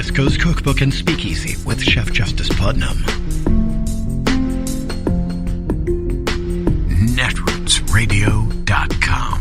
West Coast Cookbook and Speakeasy with Chef Justice Putnam. Netrootsradio.com.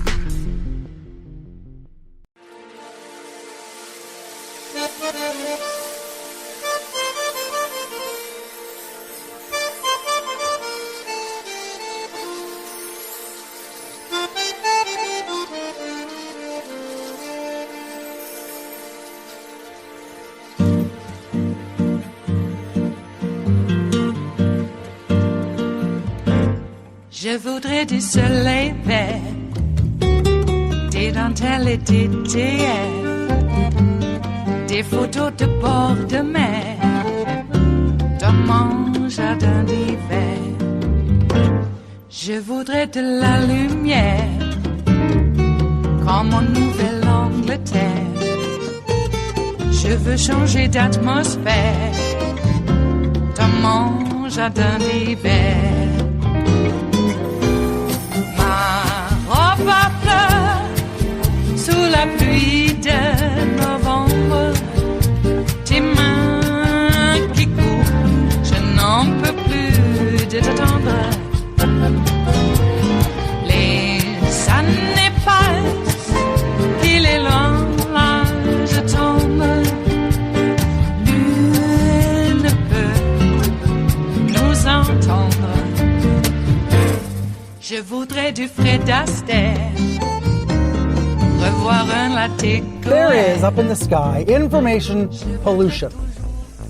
Je voudrais du soleil vert, des dentelles et des théères, des photos de bord de mer, dans mon jardin d'hiver. Je voudrais de la lumière, comme en Nouvelle-Angleterre. Je veux changer d'atmosphère, dans mon jardin d'hiver. Ma fleur sous la pluie de novembre, tes mains qui courent, je n'en peux plus de t'attendre. Les années passent, il est long, là je tombe. Nul ne peut nous entendre. Je voudrais du Fred Astaire, revoir un latte. There is, up in the sky, information pollution.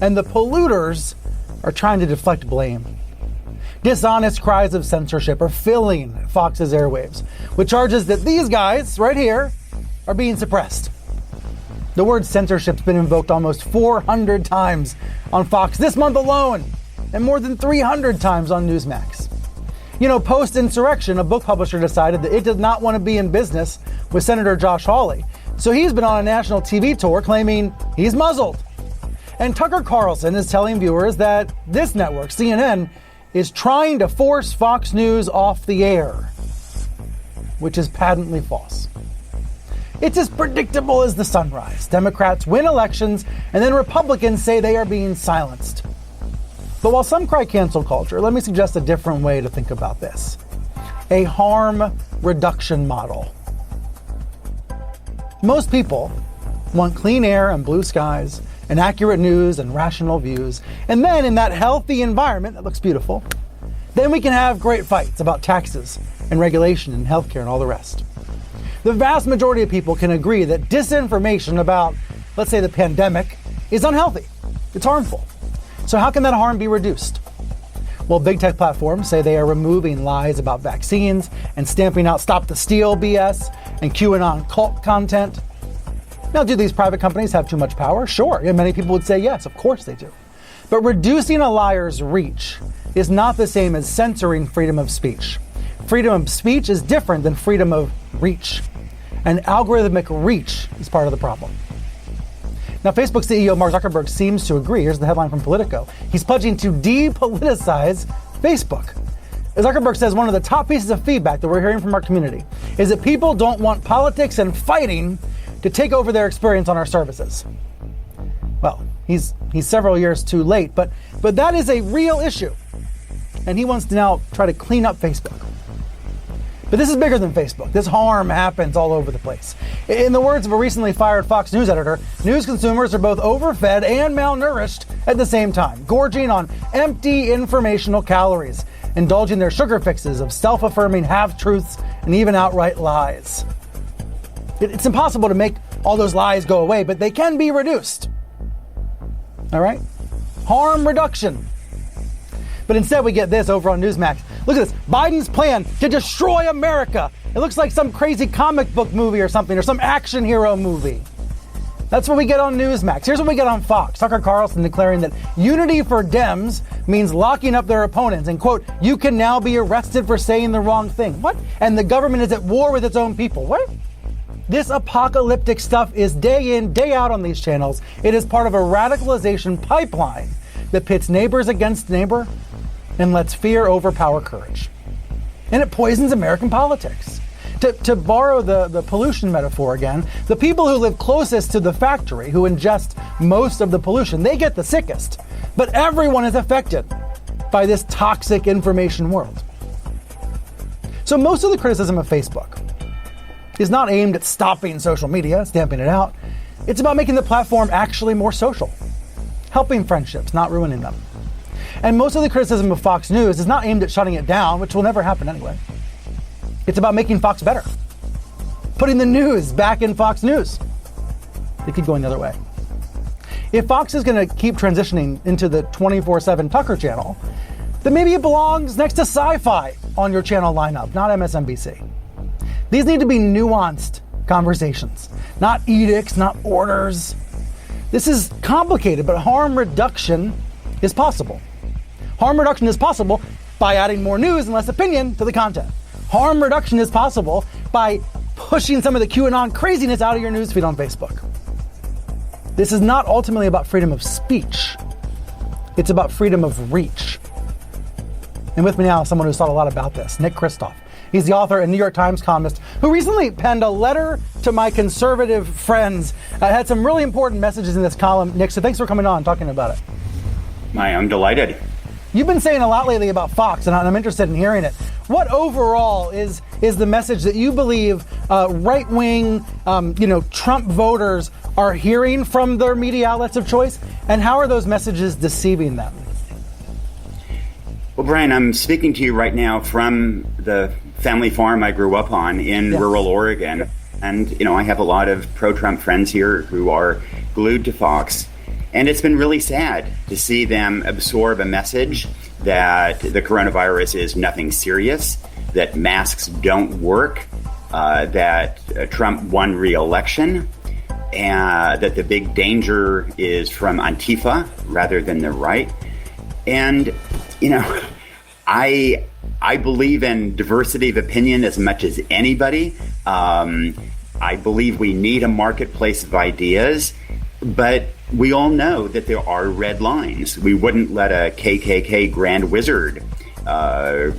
And the polluters are trying to deflect blame. Dishonest cries of censorship are filling Fox's airwaves with charges that these guys, right here, are being suppressed. The word censorship's been invoked almost 400 times on Fox this month alone, and more than 300 times on Newsmax. You know, post-insurrection, a book publisher decided that it does not want to be in business with Senator Josh Hawley. So he's been on a national TV tour claiming he's muzzled. And Tucker Carlson is telling viewers that this network, CNN, is trying to force Fox News off the air, which is patently false. It's as predictable as the sunrise. Democrats win elections, and then Republicans say they are being silenced. But while some cry cancel culture, let me suggest a different way to think about this. A harm reduction model. Most people want clean air and blue skies, and accurate news and rational views. And then in that healthy environment that looks beautiful, then we can have great fights about taxes and regulation and healthcare and all the rest. The vast majority of people can agree that disinformation about, let's say, the pandemic is unhealthy. It's harmful. So how can that harm be reduced? Well, big tech platforms say they are removing lies about vaccines and stamping out Stop the Steal BS and QAnon cult content. Now, do these private companies have too much power? Sure, and many people would say yes, of course they do. But reducing a liar's reach is not the same as censoring freedom of speech. Freedom of speech is different than freedom of reach. And algorithmic reach is part of the problem. Now, Facebook CEO Mark Zuckerberg seems to agree. Here's the headline from Politico. He's pledging to depoliticize Facebook. Zuckerberg says one of the top pieces of feedback that we're hearing from our community is that people don't want politics and fighting to take over their experience on our services. Well, he's several years too late, but that is a real issue. And he wants to now try to clean up Facebook. But this is bigger than Facebook. This harm happens all over the place. In the words of a recently fired Fox News editor, news consumers are both overfed and malnourished at the same time, gorging on empty informational calories, indulging their sugar fixes of self-affirming half-truths and even outright lies. It's impossible to make all those lies go away, but they can be reduced. All right? Harm reduction. But instead we get this over on Newsmax. Look at this. Biden's plan to destroy America. It looks like some crazy comic book movie or something, or some action hero movie. That's what we get on Newsmax. Here's what we get on Fox. Tucker Carlson declaring that unity for Dems means locking up their opponents and, quote, you can now be arrested for saying the wrong thing. What? And the government is at war with its own people. What? This apocalyptic stuff is day in, day out on these channels. It is part of a radicalization pipeline that pits neighbors against neighbor and lets fear overpower courage. And it poisons American politics. To borrow the pollution metaphor again, the people who live closest to the factory, who ingest most of the pollution, they get the sickest. But everyone is affected by this toxic information world. So most of the criticism of Facebook is not aimed at stopping social media, stamping it out. It's about making the platform actually more social, helping friendships, not ruining them. And most of the criticism of Fox News is not aimed at shutting it down, which will never happen anyway. It's about making Fox better, putting the news back in Fox News. They keep going the other way. If Fox is going to keep transitioning into the 24/7 Tucker channel, then maybe it belongs next to Sci-Fi on your channel lineup, not MSNBC. These need to be nuanced conversations, not edicts, not orders. This is complicated, but harm reduction is possible. Harm reduction is possible by adding more news and less opinion to the content. Harm reduction is possible by pushing some of the QAnon craziness out of your newsfeed on Facebook. This is not ultimately about freedom of speech. It's about freedom of reach. And with me now is someone who's thought a lot about this, Nick Kristof. He's the author and New York Times columnist who recently penned a letter to my conservative friends. Had some really important messages in this column. Nick, so thanks for coming on and talking about it. I'm delighted. You've been saying a lot lately about Fox, and I'm interested in hearing it. What overall is the message that you believe right-wing, Trump voters are hearing from their media outlets of choice, and how are those messages deceiving them? Well, Brian, I'm speaking to you right now from the family farm I grew up on in rural Oregon. And, I have a lot of pro-Trump friends here who are glued to Fox. And it's been really sad to see them absorb a message that the coronavirus is nothing serious, that masks don't work, that Trump won re-election, and that the big danger is from Antifa rather than the right. And, I believe in diversity of opinion as much as anybody. I believe we need a marketplace of ideas, but we all know that there are red lines. We wouldn't let a KKK grand wizard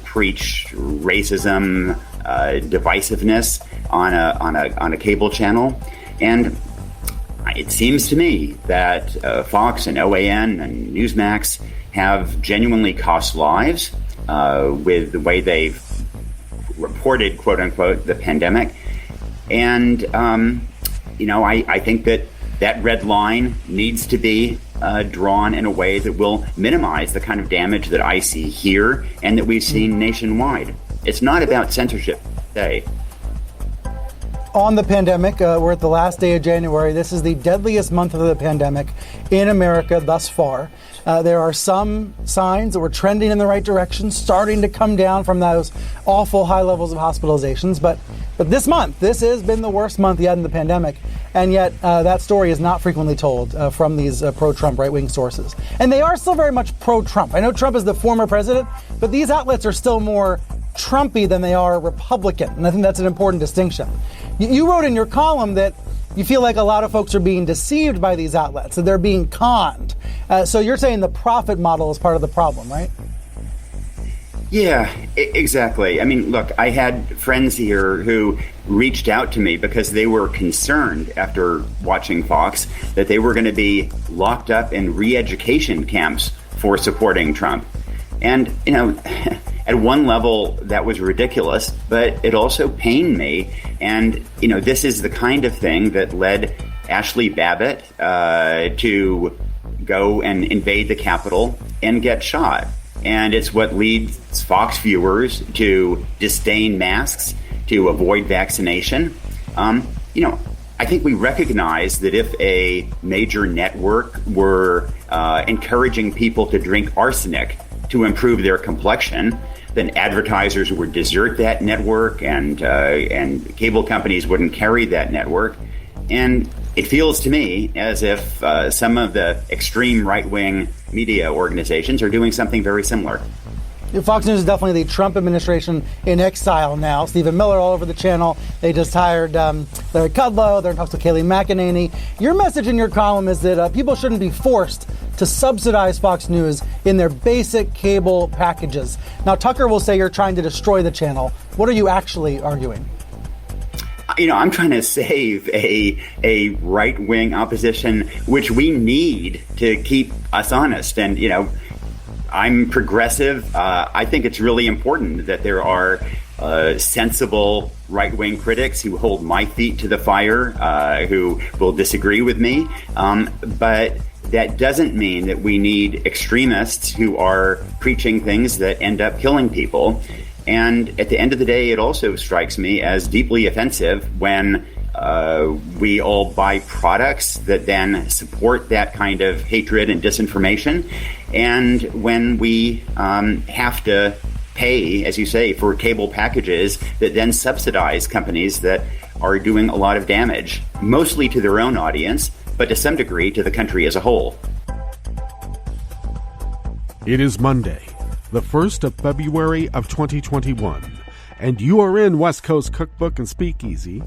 preach racism, divisiveness on a cable channel. And it seems to me that Fox and OAN and Newsmax have genuinely cost lives with the way they've reported, quote unquote, the pandemic. And, I think that red line needs to be drawn in a way that will minimize the kind of damage that I see here and that we've seen nationwide. It's not about censorship today. On the pandemic, we're at the last day of January. This is the deadliest month of the pandemic in America thus far. There are some signs that we're trending in the right direction, starting to come down from those awful high levels of hospitalizations. But this month, this has been the worst month yet in the pandemic. And yet that story is not frequently told from these pro-Trump right-wing sources. And they are still very much pro-Trump. I know Trump is the former president, but these outlets are still more Trumpy than they are Republican. And I think that's an important distinction. You wrote in your column that you feel like a lot of folks are being deceived by these outlets, that they're being conned. So you're saying the profit model is part of the problem, right? Yeah, exactly. I mean, look, I had friends here who reached out to me because they were concerned after watching Fox that they were going to be locked up in re-education camps for supporting Trump. And, at one level, that was ridiculous, but it also pained me. And, this is the kind of thing that led Ashley Babbitt to go and invade the Capitol and get shot. And it's what leads Fox viewers to disdain masks, to avoid vaccination. I think we recognize that if a major network were encouraging people to drink arsenic to improve their complexion, then advertisers would desert that network and cable companies wouldn't carry that network. And it feels to me as if some of the extreme right-wing media organizations are doing something very similar. Fox News is definitely the Trump administration in exile now. Stephen Miller all over the channel. They just hired Larry Kudlow. They're in talks with Kayleigh McEnany. Your message in your column is that people shouldn't be forced to subsidize Fox News in their basic cable packages. Now, Tucker will say you're trying to destroy the channel. What are you actually arguing? I'm trying to save a right-wing opposition, which we need to keep us honest. And, I'm progressive. I think it's really important that there are sensible right-wing critics who hold my feet to the fire, who will disagree with me. But that doesn't mean that we need extremists who are preaching things that end up killing people. And at the end of the day, it also strikes me as deeply offensive when we all buy products that then support that kind of hatred and disinformation. And when we have to pay, as you say, for cable packages that then subsidize companies that are doing a lot of damage, mostly to their own audience, but to some degree to the country as a whole. It is Monday, the 1st of February of 2021, and you are in West Coast Cookbook and Speakeasy.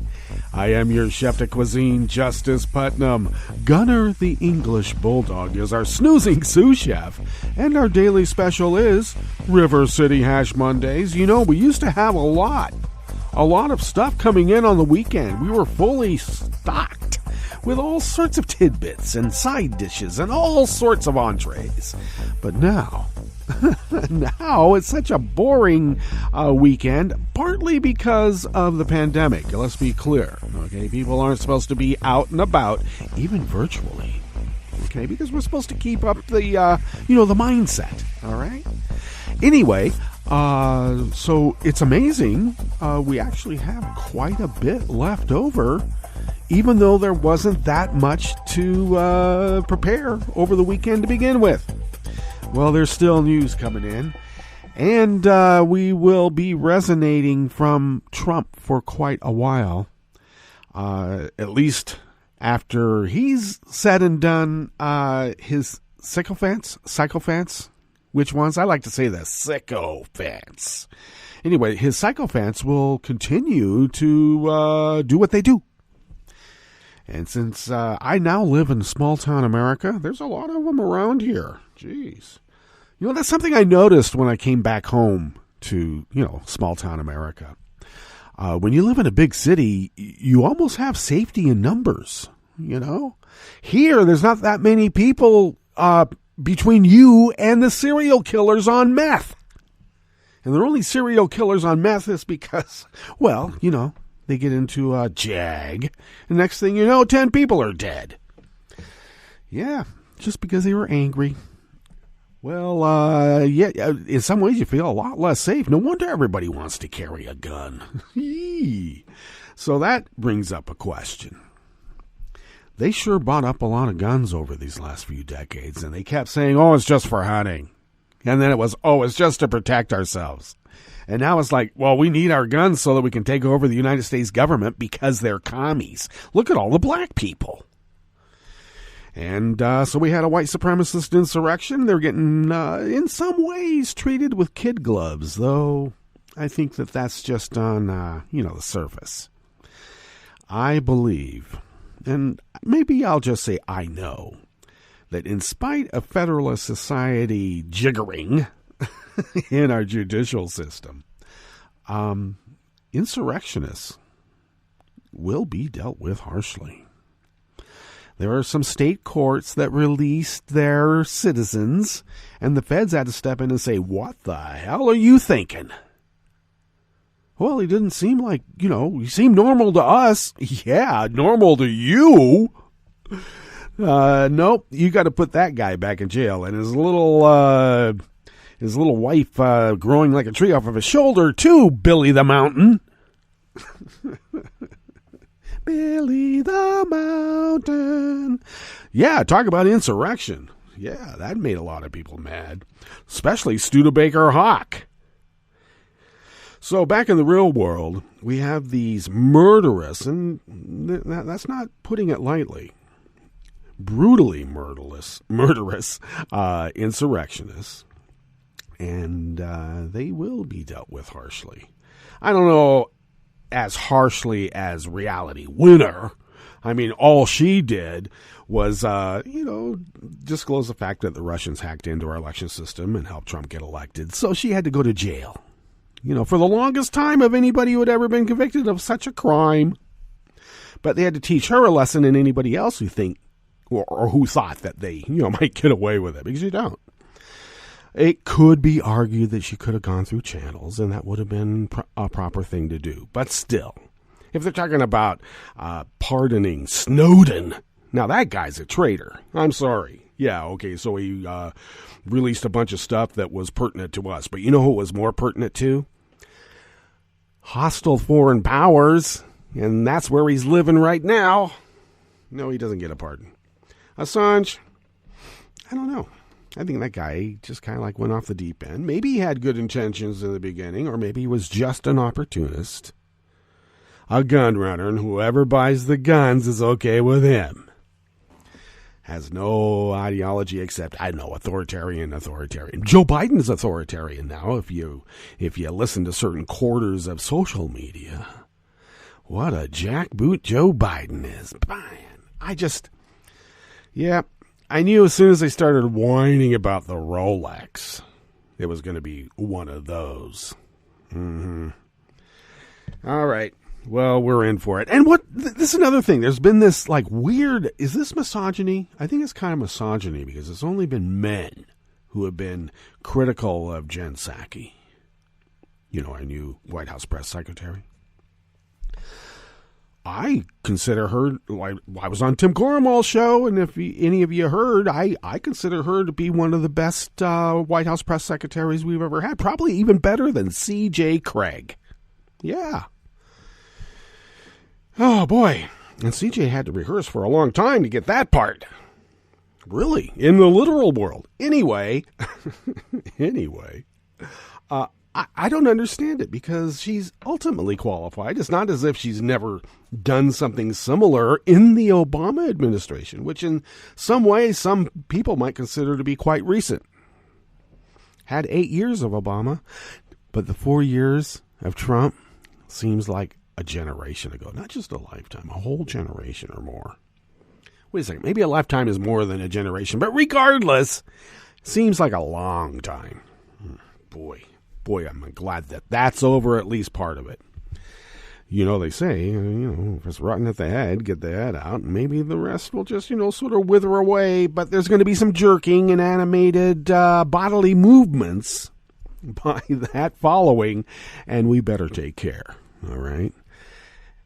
I am your chef de cuisine, Justice Putnam. Gunner the English Bulldog is our snoozing sous chef, and our daily special is River City Hash Mondays. We used to have a lot of stuff coming in on the weekend. We were fully stocked with all sorts of tidbits and side dishes and all sorts of entrees. But now it's such a boring weekend, partly because of the pandemic. Let's be clear, okay? People aren't supposed to be out and about, even virtually, okay? Because we're supposed to keep up the, the mindset, all right? Anyway, so it's amazing. We actually have quite a bit left over, even though there wasn't that much to prepare over the weekend to begin with. Well, there's still news coming in, and we will be resonating from Trump for quite a while, at least after he's said and done his sycophants, which ones? I like to say the sycophants. Anyway, his sycophants will continue to do what they do. And since I now live in small-town America, there's a lot of them around here. Jeez. That's something I noticed when I came back home to, small-town America. When you live in a big city, you almost have safety in numbers, Here, there's not that many people between you and the serial killers on meth. And they're only serial killers on meth is because, they get into a jag. And next thing you know, 10 people are dead. Yeah, just because they were angry. Well, in some ways you feel a lot less safe. No wonder everybody wants to carry a gun. So that brings up a question. They sure bought up a lot of guns over these last few decades, and they kept saying, it's just for hunting. And then it was, it's just to protect ourselves. And now it's like, we need our guns so that we can take over the United States government because they're commies. Look at all the black people. And so we had a white supremacist insurrection. They're getting, in some ways, treated with kid gloves, though I think that that's just on, the surface. I believe, and maybe I'll just say I know, that in spite of Federalist Society jiggering in our judicial system, insurrectionists will be dealt with harshly. There are some state courts that released their citizens, and the feds had to step in and say, what the hell are you thinking? Well, he didn't seem like, he seemed normal to us. Yeah, normal to you? Nope, you got to put that guy back in jail. And his little wife growing like a tree off of his shoulder, too, Billy the Mountain. Billy the Mountain. Yeah, talk about insurrection. Yeah, that made a lot of people mad, especially Studebaker Hawk. So back in the real world, we have these murderous, and that's not putting it lightly, brutally murderous insurrectionists, and they will be dealt with harshly. I don't know as harshly as Reality Winner. I mean, all she did was, disclose the fact that the Russians hacked into our election system and helped Trump get elected. So she had to go to jail, for the longest time of anybody who had ever been convicted of such a crime. But they had to teach her a lesson and anybody else who think or who thought that they, might get away with it, because you don't. It could be argued that she could have gone through channels, and that would have been a proper thing to do. But still, if they're talking about pardoning Snowden, now that guy's a traitor. I'm sorry. Yeah, okay, so he released a bunch of stuff that was pertinent to us. But you know who it was more pertinent to? Hostile foreign powers. And that's where he's living right now. No, he doesn't get a pardon. Assange, I don't know. I think that guy just kind of like went off the deep end. Maybe he had good intentions in the beginning, or maybe he was just an opportunist. A gun runner, and whoever buys the guns is okay with him. Has no ideology except, I don't know, authoritarian. Joe Biden is authoritarian now, if you listen to certain quarters of social media. What a jackboot Joe Biden is. I knew as soon as they started whining about the Rolex, it was going to be one of those. All right. Well, we're in for it. And this is another thing. There's been this weird, is this misogyny? I think it's kind of misogyny because it's only been men who have been critical of Jen Psaki. Our new White House press secretary. I consider her, I was on Tim Corrimal's show, and if any of you heard, I consider her to be one of the best White House press secretaries we've ever had. Probably even better than C.J. Craig. Yeah. Oh, boy. And C.J. had to rehearse for a long time to get that part. Really, in the literal world. Anyway, I don't understand it because she's ultimately qualified. It's not as if she's never done something similar in the Obama administration, which in some ways some people might consider to be quite recent. Had 8 years of Obama, but the 4 years of Trump seems like a generation ago. Not just a lifetime, a whole generation or more. Wait a second, maybe a lifetime is more than a generation, but regardless, seems like a long time. Boy, I'm glad that that's over, at least part of it. They say, if it's rotten at the head, get the head out, and maybe the rest will just, sort of wither away, but there's going to be some jerking and animated bodily movements by that following, and we better take care, all right?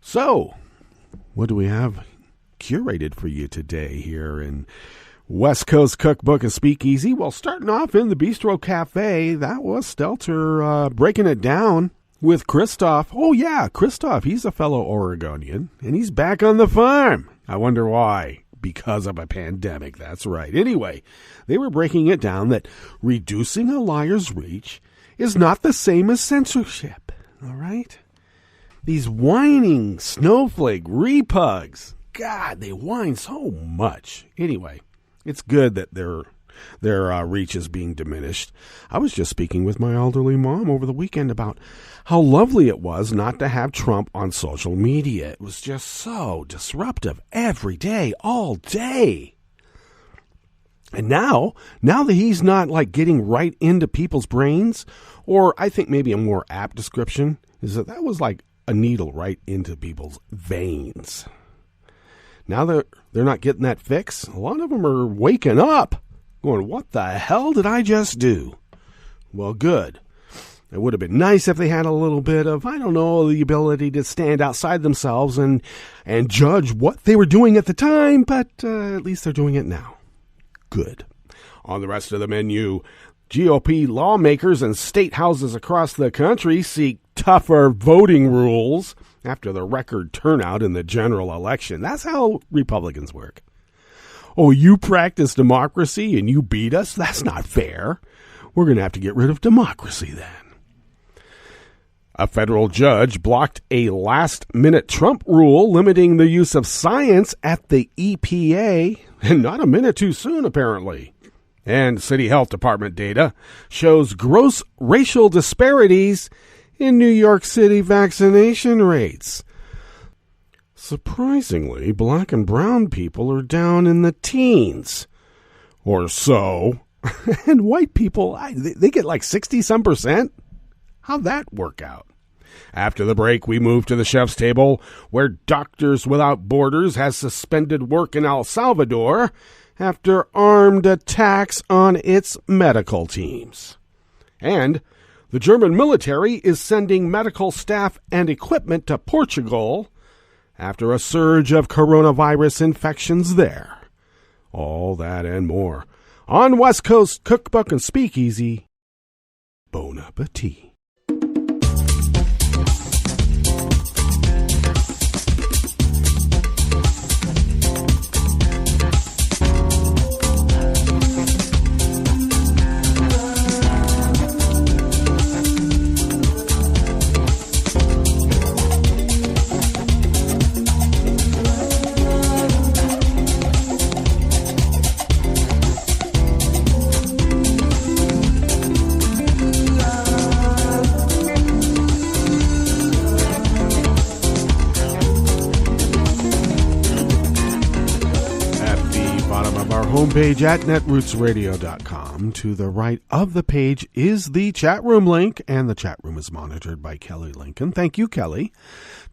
So, what do we have curated for you today here in West Coast Cookbook and Speakeasy? Well, starting off in the Bistro Cafe, that was Stelter breaking it down with Christoph. Oh, yeah, Christoph, he's a fellow Oregonian, and he's back on the farm. I wonder why. Because of a pandemic, that's right. Anyway, they were breaking it down that reducing a liar's reach is not the same as censorship, all right? These whining snowflake repugs, God, they whine so much. Anyway, it's good that their reach is being diminished. I was just speaking with my elderly mom over the weekend about how lovely it was not to have Trump on social media. It was just so disruptive every day, all day. And now that he's not getting right into people's brains, or I think maybe a more apt description is that was like a needle right into people's veins. Now that they're not getting that fix, a lot of them are waking up, going, what the hell did I just do? Well, good. It would have been nice if they had a little bit of, the ability to stand outside themselves and judge what they were doing at the time, but at least they're doing it now. Good. On the rest of the menu, GOP lawmakers and state houses across the country seek tougher voting rules after the record turnout in the general election. That's how Republicans work. Oh, you practice democracy and you beat us? That's not fair. We're going to have to get rid of democracy then. A federal judge blocked a last-minute Trump rule limiting the use of science at the EPA, and not a minute too soon, apparently. And city health department data shows gross racial disparities in New York City vaccination rates. Surprisingly, black and brown people are down in the teens or so. And white people, they get 60-some%. How'd that work out? After the break, we move to the chef's table, where Doctors Without Borders has suspended work in El Salvador after armed attacks on its medical teams. And the German military is sending medical staff and equipment to Portugal after a surge of coronavirus infections there. All that and more on West Coast Cookbook and Speakeasy. Bon appetit. Homepage at netrootsradio.com. To the right of the page is the chat room link, and the chat room is monitored by Kelly Lincoln. Thank you, Kelly.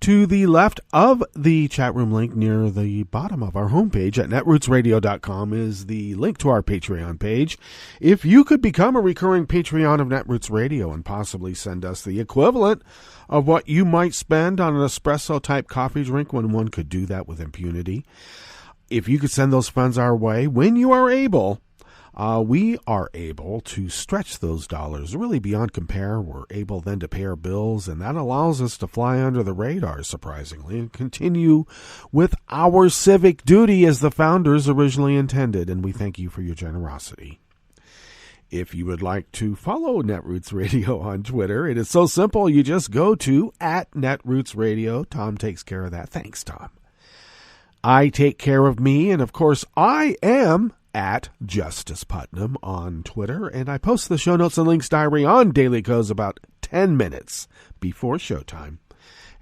To the left of the chat room link, near the bottom of our homepage at netrootsradio.com, is the link to our Patreon page. If you could become a recurring Patreon of Netroots Radio and possibly send us the equivalent of what you might spend on an espresso-type coffee drink, when one could do that with impunity, if you could send those funds our way when you are able, we are able to stretch those dollars really beyond compare. We're able then to pay our bills, and that allows us to fly under the radar, surprisingly, and continue with our civic duty as the founders originally intended, and we thank you for your generosity. If you would like to follow Netroots Radio on Twitter, it is so simple. You just go to @NetrootsRadio. Tom takes care of that. Thanks, Tom. I take care of me, and of course, I am at Justice Putnam on Twitter, and I post the show notes and links diary on Daily Co's about 10 minutes before showtime,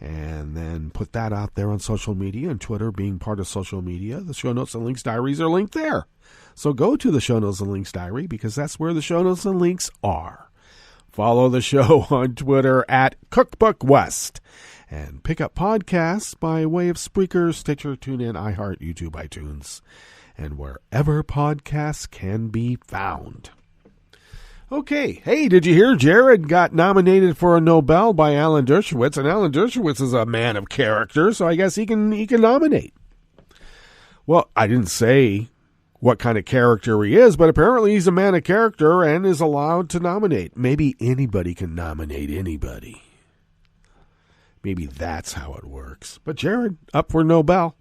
and then put that out there on social media, and Twitter being part of social media, the show notes and links diaries are linked there. So go to the show notes and links diary, because that's where the show notes and links are. Follow the show on Twitter at Cookbook West. And pick up podcasts by way of Spreaker, Stitcher, TuneIn, iHeart, YouTube, iTunes, and wherever podcasts can be found. Okay, hey, did you hear Jared got nominated for a Nobel by Alan Dershowitz? And Alan Dershowitz is a man of character, so I guess he can nominate. Well, I didn't say what kind of character he is, but apparently he's a man of character and is allowed to nominate. Maybe anybody can nominate anybody. Maybe that's how it works. But Jared, up for Nobel.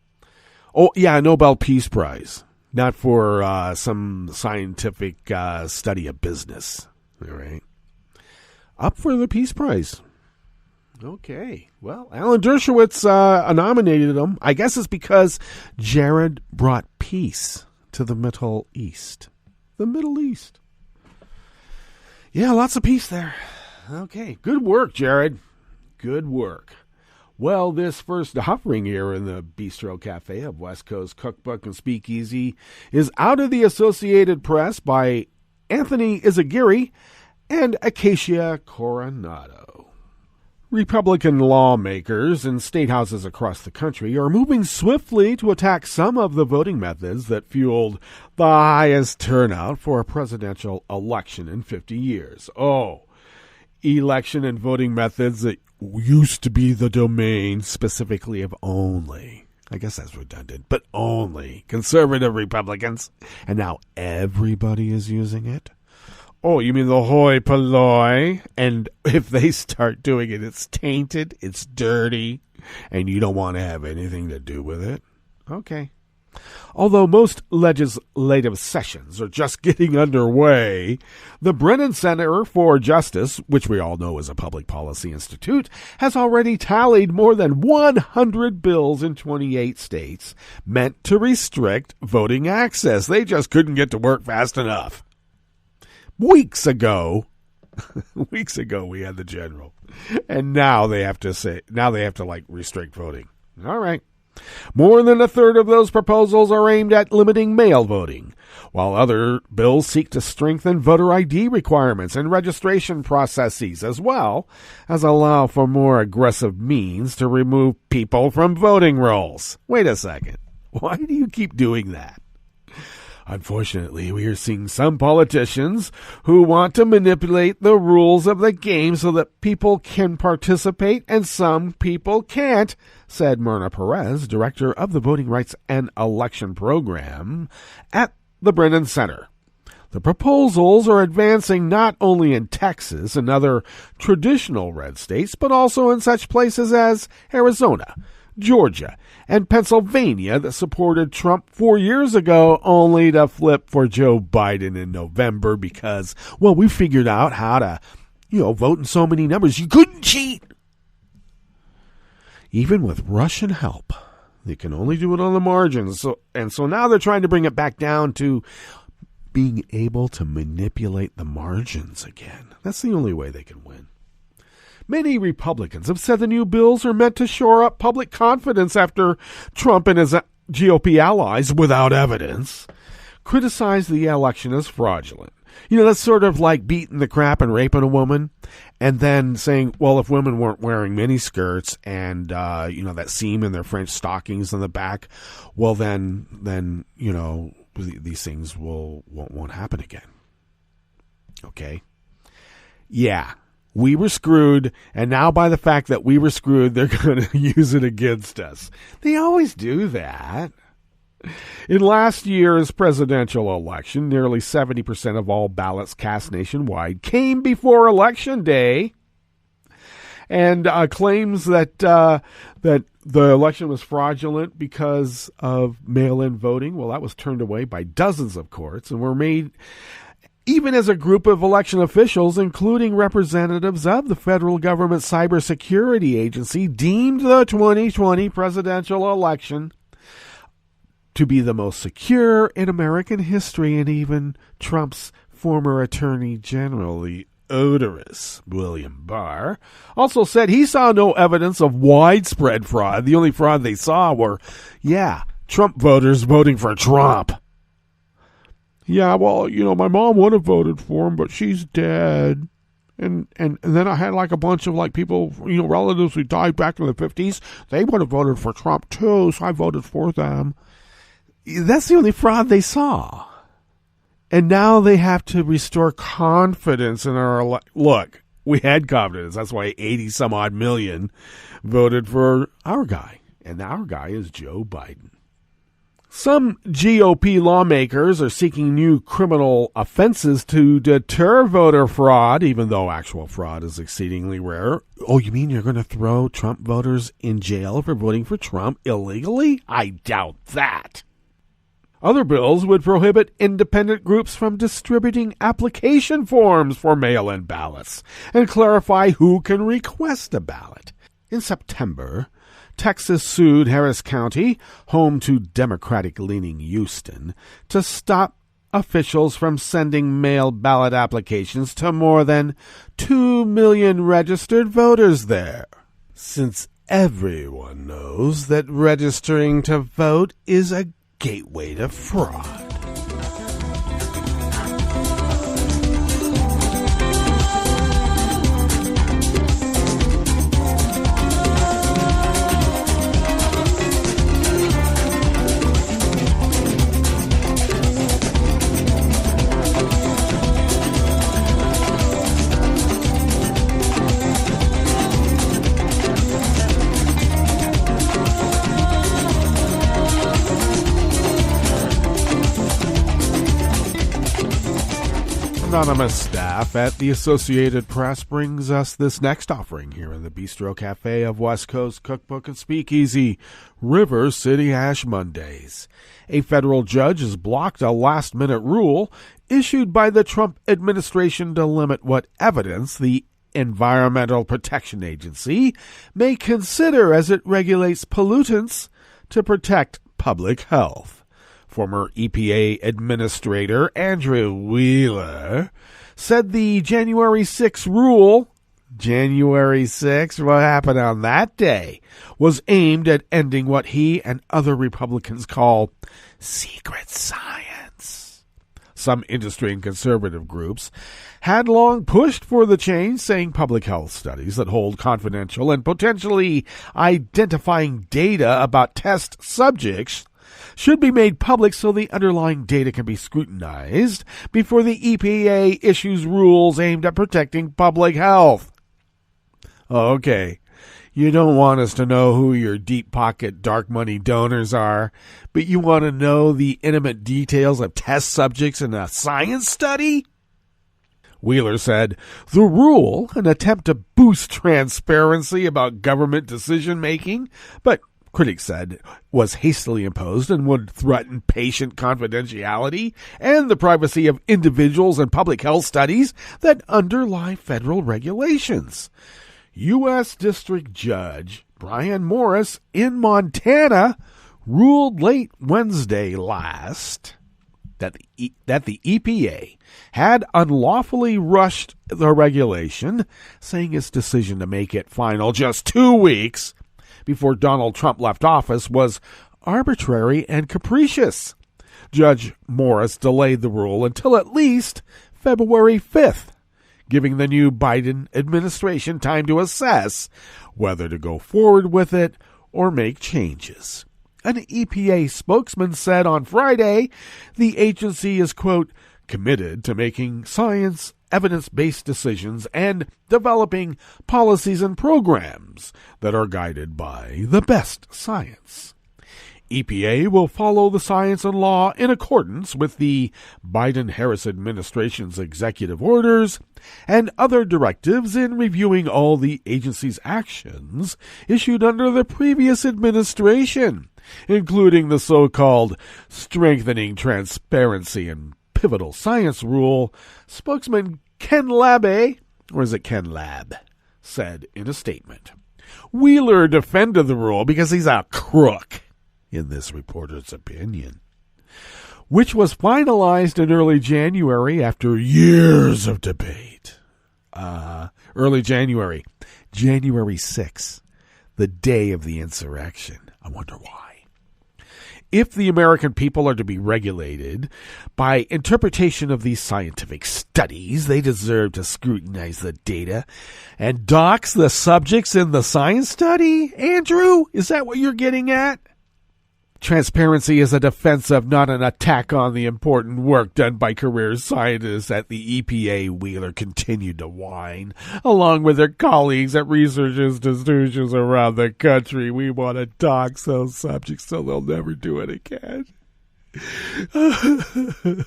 Oh, yeah, Nobel Peace Prize. Not for some scientific study of business. All right. Up for the Peace Prize. Okay. Well, Alan Dershowitz nominated him. I guess it's because Jared brought peace to the Middle East. The Middle East. Yeah, lots of peace there. Okay. Good work, Jared. Good work. Well, this first offering here in the Bistro Cafe of West Coast Cookbook and Speakeasy is out of the Associated Press by Anthony Izagiri and Acacia Coronado. Republican lawmakers in state houses across the country are moving swiftly to attack some of the voting methods that fueled the highest turnout for a presidential election in 50 years. Oh, election and voting methods that used to be the domain specifically of only, I guess that's redundant, but only conservative Republicans, and now everybody is using it? Oh, you mean the hoi polloi? And if they start doing it, it's tainted, it's dirty, and you don't want to have anything to do with it? Okay. Although most legislative sessions are just getting underway, the Brennan Center for Justice, which we all know is a public policy institute, has already tallied more than 100 bills in 28 states meant to restrict voting access. They just couldn't get to work fast enough. Weeks ago, we had the general, and now they have to restrict voting. All right. More than a third of those proposals are aimed at limiting mail voting, while other bills seek to strengthen voter ID requirements and registration processes, as well as allow for more aggressive means to remove people from voting rolls. Wait a second. Why do you keep doing that? Unfortunately, we are seeing some politicians who want to manipulate the rules of the game so that people can participate and some people can't, said Myrna Perez, director of the Voting Rights and Election Program at the Brennan Center. The proposals are advancing not only in Texas and other traditional red states, but also in such places as Arizona, Georgia, and Pennsylvania that supported Trump 4 years ago, only to flip for Joe Biden in November because, well, we figured out how to, vote in so many numbers. You couldn't cheat. Even with Russian help, they can only do it on the margins. So now they're trying to bring it back down to being able to manipulate the margins again. That's the only way they can win. Many Republicans have said the new bills are meant to shore up public confidence after Trump and his GOP allies, without evidence, criticized the election as fraudulent. That's sort of like beating the crap and raping a woman and then saying, well, if women weren't wearing miniskirts and, that seam in their French stockings in the back, well, then these things won't happen again. Okay? Yeah. We were screwed, and now by the fact that we were screwed, they're going to use it against us. They always do that. In last year's presidential election, nearly 70% of all ballots cast nationwide came before Election Day, and claims that the election was fraudulent because of mail-in voting, well, that was turned away by dozens of courts and were made even as a group of election officials, including representatives of the federal government cybersecurity agency, deemed the 2020 presidential election to be the most secure in American history, and even Trump's former attorney general, the odorous William Barr, also said he saw no evidence of widespread fraud. The only fraud they saw were, Trump voters voting for Trump. Yeah, well, my mom would have voted for him, but she's dead. And then I had like a bunch of like people, relatives who died back in the 50s. They would have voted for Trump too, so I voted for them. That's the only fraud they saw. And now they have to restore confidence in our look, we had confidence. That's why 80 some odd million voted for our guy. And our guy is Joe Biden. Some GOP lawmakers are seeking new criminal offenses to deter voter fraud, even though actual fraud is exceedingly rare. Oh, you mean you're going to throw Trump voters in jail for voting for Trump illegally? I doubt that. Other bills would prohibit independent groups from distributing application forms for mail-in ballots and clarify who can request a ballot. In September, Texas sued Harris County, home to Democratic-leaning Houston, to stop officials from sending mail ballot applications to more than 2 million registered voters there. Since everyone knows that registering to vote is a gateway to fraud. Anonymous staff at the Associated Press brings us this next offering here in the Bistro Cafe of West Coast Cookbook and Speakeasy, River City Ash Mondays. A federal judge has blocked a last-minute rule issued by the Trump administration to limit what evidence the Environmental Protection Agency may consider as it regulates pollutants to protect public health. Former EPA Administrator Andrew Wheeler said the January 6 rule, January 6th, what happened on that day, was aimed at ending what he and other Republicans call secret science. Some industry and conservative groups had long pushed for the change, saying public health studies that hold confidential and potentially identifying data about test subjects should be made public so the underlying data can be scrutinized before the EPA issues rules aimed at protecting public health. Okay, you don't want us to know who your deep-pocket dark money donors are, but you want to know the intimate details of test subjects in a science study? Wheeler said, the rule, an attempt to boost transparency about government decision-making, but critics said was hastily imposed and would threaten patient confidentiality and the privacy of individuals and public health studies that underlie federal regulations. U.S. District Judge Brian Morris in Montana ruled late Wednesday last that the EPA had unlawfully rushed the regulation, saying its decision to make it final just 2 weeks before Donald Trump left office was arbitrary and capricious. Judge Morris delayed the rule until at least February 5th, giving the new Biden administration time to assess whether to go forward with it or make changes. An EPA spokesman said on Friday the agency is, quote, committed to making science evidence-based decisions and developing policies and programs that are guided by the best science. EPA will follow the science and law in accordance with the Biden-Harris administration's executive orders and other directives in reviewing all the agency's actions issued under the previous administration, including the so-called Strengthening Transparency and Pivotal Science Rule. Spokesman Ken Labbe, or is it Ken Lab, said in a statement. Wheeler defended the rule because he's a crook, in this reporter's opinion, which was finalized in early January after years of debate. Early January, January 6th, the day of the insurrection. I wonder why. If the American people are to be regulated by interpretation of these scientific studies, they deserve to scrutinize the data and dox the subjects in the science study? Andrew, is that what you're getting at? Transparency is a defensive, not an attack on the important work done by career scientists at the EPA, Wheeler continued to whine. Along with their colleagues at research institutions around the country, we want to dox those subjects so they'll never do it again.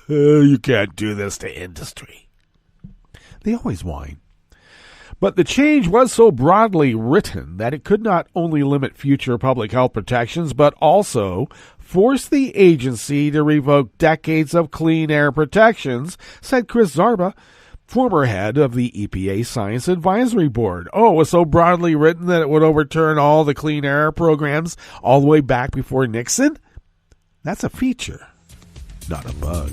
You can't do this to industry. They always whine. But the change was so broadly written that it could not only limit future public health protections, but also force the agency to revoke decades of clean air protections, said Chris Zarba, former head of the EPA Science Advisory Board. Oh, it was so broadly written that it would overturn all the clean air programs all the way back before Nixon? That's a feature, not a bug.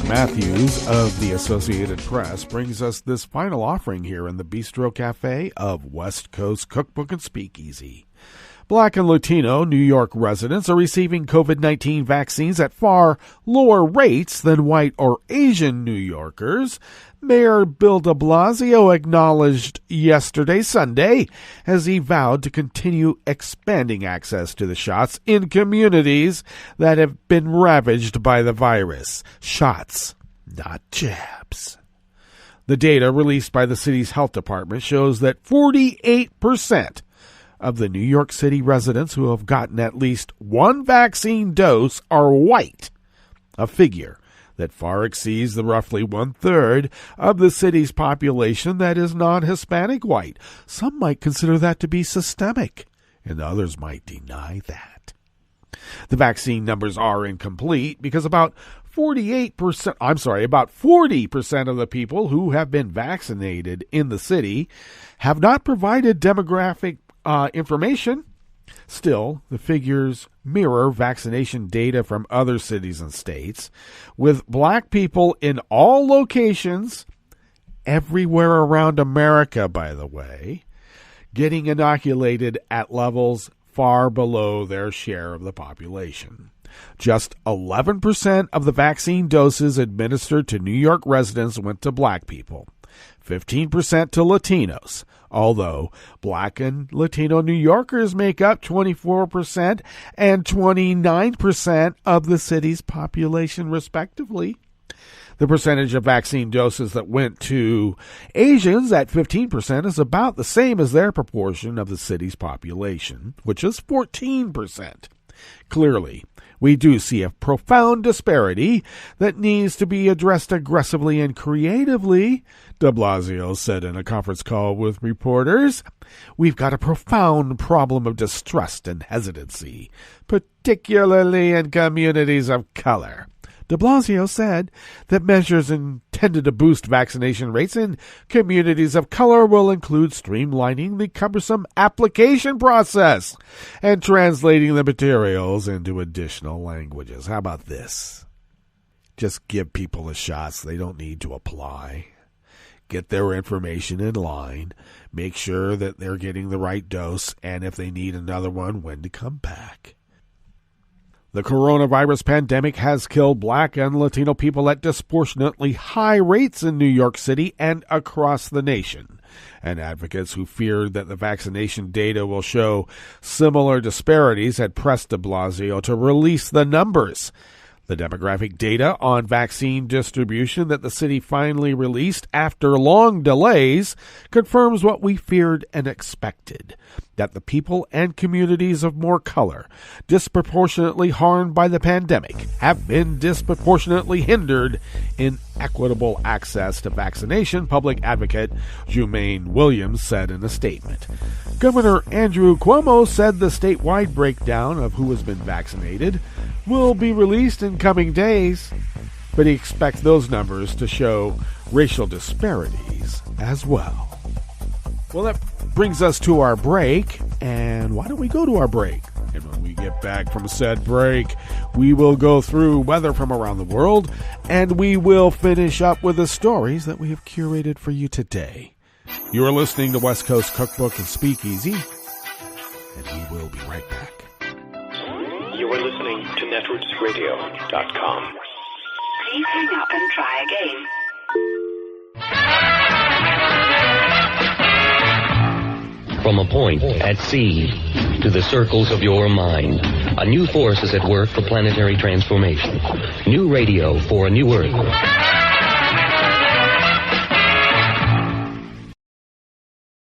Matthews of the Associated Press brings us this final offering here in the Bistro Cafe of West Coast Cookbook and Speakeasy. Black and Latino New York residents are receiving COVID-19 vaccines at far lower rates than white or Asian New Yorkers. Mayor Bill de Blasio acknowledged yesterday, Sunday, as he vowed to continue expanding access to the shots in communities that have been ravaged by the virus. Shots, not jabs. The data released by the city's health department shows that 48% of the New York City residents who have gotten at least one vaccine dose are white, a figure that far exceeds the roughly one-third of the city's population that is non-Hispanic white. Some might consider that to be systemic, and others might deny that. The vaccine numbers are incomplete because about 40% of the people who have been vaccinated in the city have not provided demographic information. Still, the figures mirror vaccination data from other cities and states, with black people in all locations, everywhere around America, by the way, getting inoculated at levels far below their share of the population. Just 11% of the vaccine doses administered to New York residents went to black people, 15% to Latinos, although black and Latino New Yorkers make up 24% and 29% of the city's population, respectively. The percentage of vaccine doses that went to Asians at 15% is about the same as their proportion of the city's population, which is 14%. Clearly, we do see a profound disparity that needs to be addressed aggressively and creatively, de Blasio said in a conference call with reporters. We've got a profound problem of distrust and hesitancy, particularly in communities of color. De Blasio said that measures intended to boost vaccination rates in communities of color will include streamlining the cumbersome application process and translating the materials into additional languages. How about this? Just give people the shots. They don't need to apply. Get their information in line. Make sure that they're getting the right dose, and if they need another one, when to come back. The coronavirus pandemic has killed black and Latino people at disproportionately high rates in New York City and across the nation. And advocates who feared that the vaccination data will show similar disparities had pressed de Blasio to release the numbers. The demographic data on vaccine distribution that the city finally released after long delays confirms what we feared and expected, that the people and communities of more color, disproportionately harmed by the pandemic, have been disproportionately hindered in equitable access to vaccination, public advocate Jumaine Williams said in a statement. Governor Andrew Cuomo said the statewide breakdown of who has been vaccinated will be released in coming days, but he expects those numbers to show racial disparities as well. Well, that brings us to our break, and why don't we go to our break? And when we get back from said break, we will go through weather from around the world, and we will finish up with the stories that we have curated for you today. You are listening to West Coast Cookbook and Speakeasy, and we will be right back. You are listening to netrootsradio.com. Please hang up and try again. From a point at sea to the circles of your mind, a new force is at work for planetary transformation. New radio for a new Earth.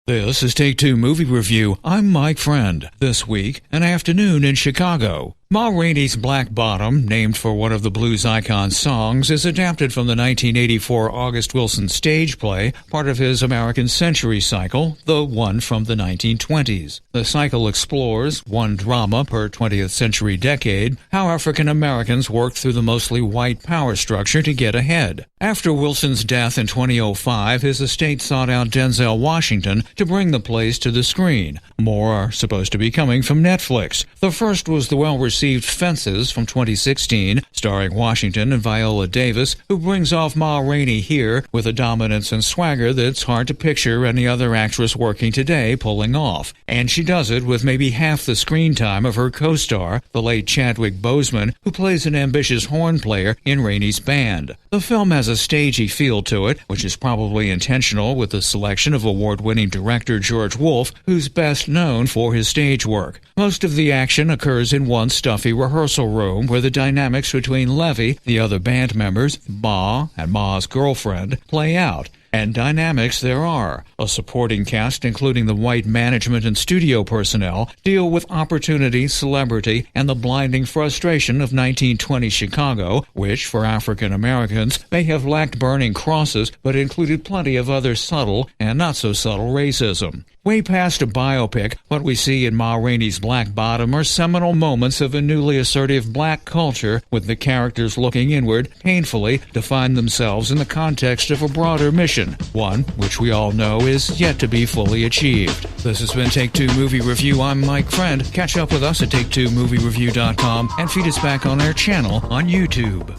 This is Take Two Movie Review. I'm Mike Friend. This week, An Afternoon in Chicago. Ma Rainey's Black Bottom, named for one of the blues icon's songs, is adapted from the 1984 August Wilson stage play, part of his American Century cycle, the one from the 1920s. The cycle explores, one drama per 20th century decade, how African Americans worked through the mostly white power structure to get ahead. After Wilson's death in 2005, his estate sought out Denzel Washington to bring the plays to the screen. More are supposed to be coming from Netflix. The first was the well-received Perceived Fences from 2016, starring Washington and Viola Davis, who brings off Ma Rainey here with a dominance and swagger that's hard to picture any other actress working today pulling off. And she does it with maybe half the screen time of her co-star, the late Chadwick Boseman, who plays an ambitious horn player in Rainey's band. The film has a stagey feel to it, which is probably intentional with the selection of award-winning director George Wolfe, who's best known for his stage work. Most of the action occurs in one stuffy rehearsal room where the dynamics between Levy, the other band members, Ma, and Ma's girlfriend play out. And dynamics there are. A supporting cast, including the white management and studio personnel, deal with opportunity, celebrity, and the blinding frustration of 1920 Chicago, which, for African Americans, may have lacked burning crosses, but included plenty of other subtle and not-so-subtle racism. Way past a biopic, what we see in Ma Rainey's Black Bottom are seminal moments of a newly assertive black culture, with the characters looking inward painfully to find themselves in the context of a broader mission, one which we all know is yet to be fully achieved. This has been Take Two Movie Review. I'm Mike Friend. Catch up with us at take2moviereview.com and feed us back on our channel on YouTube.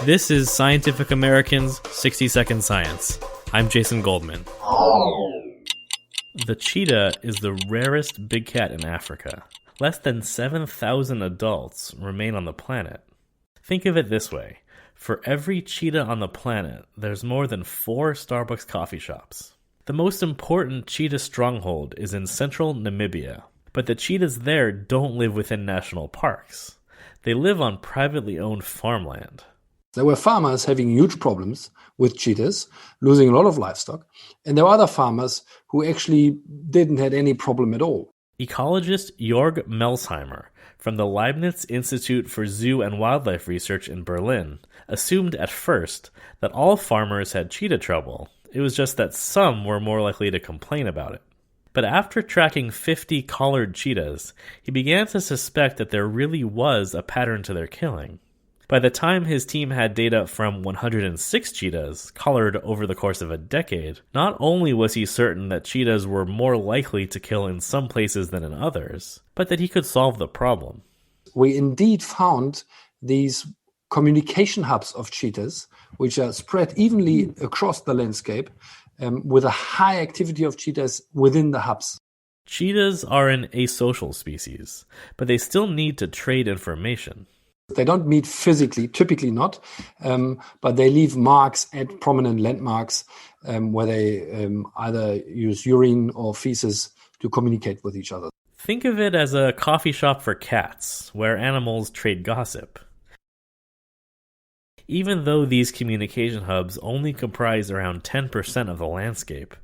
This is Scientific American's 60-Second Science. I'm Jason Goldman. The cheetah is the rarest big cat in Africa. Less than 7,000 adults remain on the planet. Think of it this way. For every cheetah on the planet, there's more than 4 Starbucks coffee shops. The most important cheetah stronghold is in central Namibia, but the cheetahs there don't live within national parks. They live on privately owned farmland. There were farmers having huge problems with cheetahs, losing a lot of livestock, and there were other farmers who actually didn't have any problem at all. Ecologist Jörg Melsheimer from the Leibniz Institute for Zoo and Wildlife Research in Berlin assumed at first that all farmers had cheetah trouble. It was just that some were more likely to complain about it. But after tracking 50 collared cheetahs, he began to suspect that there really was a pattern to their killing. By the time his team had data from 106 cheetahs collared over the course of a decade, not only was he certain that cheetahs were more likely to kill in some places than in others, but that he could solve the problem. We indeed found these communication hubs of cheetahs, which are spread evenly across the landscape, with a high activity of cheetahs within the hubs. Cheetahs are an asocial species, but they still need to trade information. They don't meet physically, typically not, but they leave marks at prominent landmarks where they either use urine or feces to communicate with each other. Think of it as a coffee shop for cats, where animals trade gossip. Even though these communication hubs only comprise around 10% of the landscape,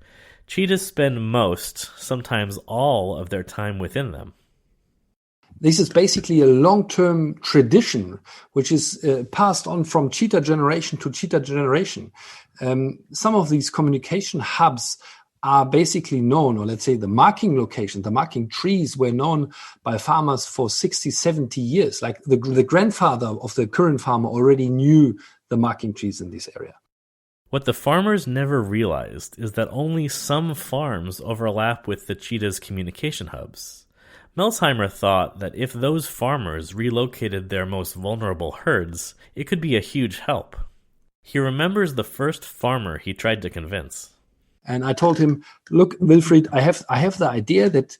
cheetahs spend most, sometimes all, of their time within them. This is basically a long-term tradition, which is passed on from cheetah generation to cheetah generation. Some of these communication hubs are basically known, or let's say the marking location, the marking trees were known by farmers for 60, 70 years. Like the grandfather of the current farmer already knew the marking trees in this area. What the farmers never realized is that only some farms overlap with the cheetah's communication hubs. Melsheimer thought that if those farmers relocated their most vulnerable herds, it could be a huge help. He remembers the first farmer he tried to convince. And I told him, look, Wilfried, I have the idea that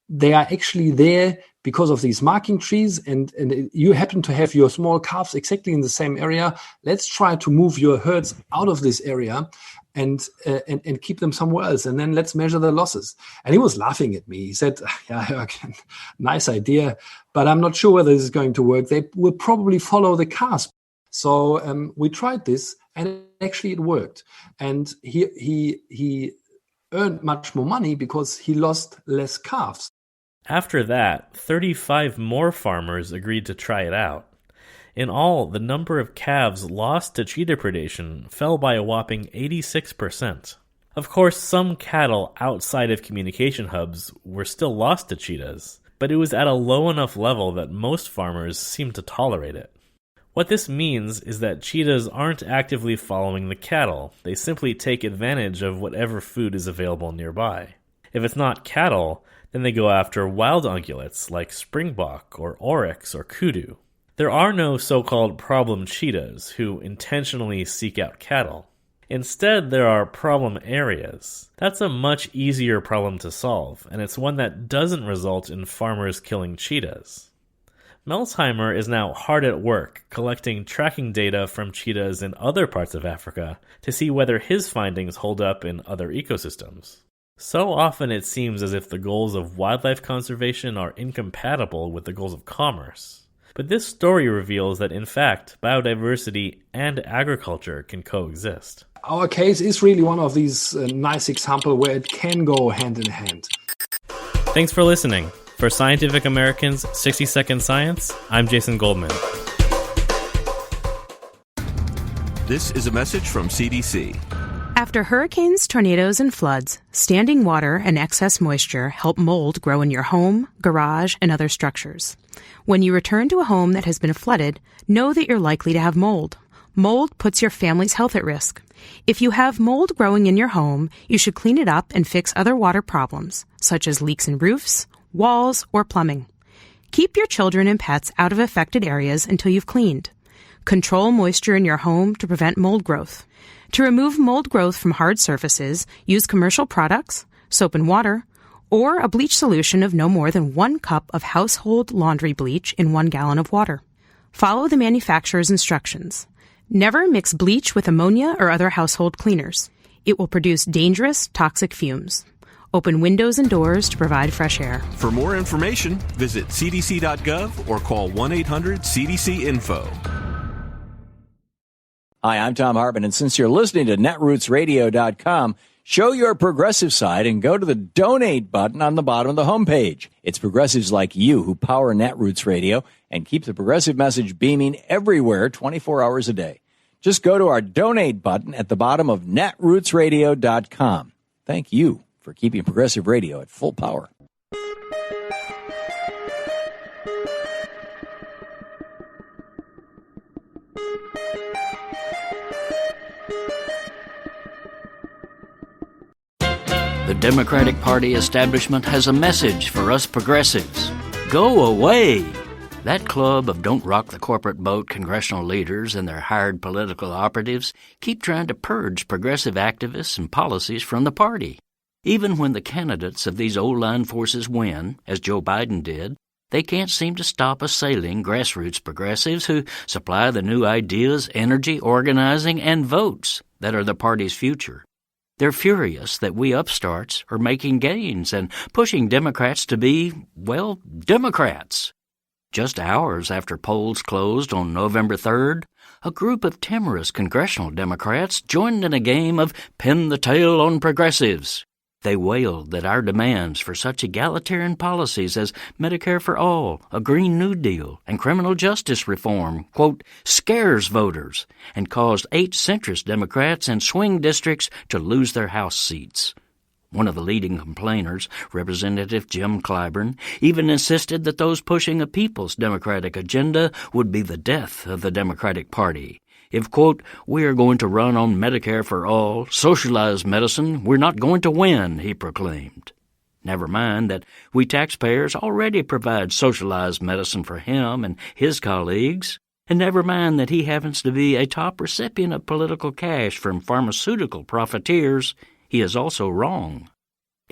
they are actually there because of these marking trees, and you happen to have your small calves exactly in the same area. Let's try to move your herds out of this area and keep them somewhere else, and then let's measure the losses. And he was laughing at me. He said, yeah, nice idea, but I'm not sure whether this is going to work. They will probably follow the calves. So we tried this, and actually it worked. And he earned much more money because he lost less calves. After that, 35 more farmers agreed to try it out. In all, the number of calves lost to cheetah predation fell by a whopping 86%. Of course, some cattle outside of communication hubs were still lost to cheetahs, but it was at a low enough level that most farmers seemed to tolerate it. What this means is that cheetahs aren't actively following the cattle. They simply take advantage of whatever food is available nearby. If it's not cattle, then they go after wild ungulates like springbok or oryx or kudu. There are no so-called problem cheetahs who intentionally seek out cattle. Instead, there are problem areas. That's a much easier problem to solve, and it's one that doesn't result in farmers killing cheetahs. Melsheimer is now hard at work collecting tracking data from cheetahs in other parts of Africa to see whether his findings hold up in other ecosystems. So often it seems as if the goals of wildlife conservation are incompatible with the goals of commerce. But this story reveals that, in fact, biodiversity and agriculture can coexist. Our case is really one of these nice examples where it can go hand in hand. Thanks for listening. For Scientific American's 60 Second Science, I'm Jason Goldman. This is a message from CDC. After hurricanes, tornadoes, and floods, standing water and excess moisture help mold grow in your home, garage, and other structures. When you return to a home that has been flooded, know that you're likely to have mold. Mold puts your family's health at risk. If you have mold growing in your home, you should clean it up and fix other water problems, such as leaks in roofs, walls, or plumbing. Keep your children and pets out of affected areas until you've cleaned. Control moisture in your home to prevent mold growth. To remove mold growth from hard surfaces, use commercial products, soap and water, or a bleach solution of no more than 1 cup of household laundry bleach in 1 gallon of water. Follow the manufacturer's instructions. Never mix bleach with ammonia or other household cleaners. It will produce dangerous, toxic fumes. Open windows and doors to provide fresh air. For more information, visit cdc.gov or call 1-800-CDC-INFO. Hi, I'm Tom Hartman, and since you're listening to netrootsradio.com, show your progressive side and go to the donate button on the bottom of the homepage. It's progressives like you who power Netroots Radio and keep the progressive message beaming everywhere 24 hours a day. Just go to our donate button at the bottom of netrootsradio.com. Thank you for keeping progressive radio at full power. The Democratic Party establishment has a message for us progressives. Go away! That club of don't rock the corporate boat congressional leaders and their hired political operatives keep trying to purge progressive activists and policies from the party. Even when the candidates of these old-line forces win, as Joe Biden did, they can't seem to stop assailing grassroots progressives who supply the new ideas, energy, organizing, and votes that are the party's future. They're furious that we upstarts are making gains and pushing Democrats to be, well, Democrats. Just hours after polls closed on November 3rd, a group of timorous congressional Democrats joined in a game of pin the tail on progressives. They wailed that our demands for such egalitarian policies as Medicare for All, a Green New Deal, and criminal justice reform, quote, scares voters and caused 8 centrist Democrats in swing districts to lose their House seats. One of the leading complainers, Representative Jim Clyburn, even insisted that those pushing a People's Democratic agenda would be the death of the Democratic Party. If, quote, we are going to run on Medicare for All, socialized medicine, we're not going to win, he proclaimed. Never mind that we taxpayers already provide socialized medicine for him and his colleagues, and never mind that he happens to be a top recipient of political cash from pharmaceutical profiteers. He is also wrong.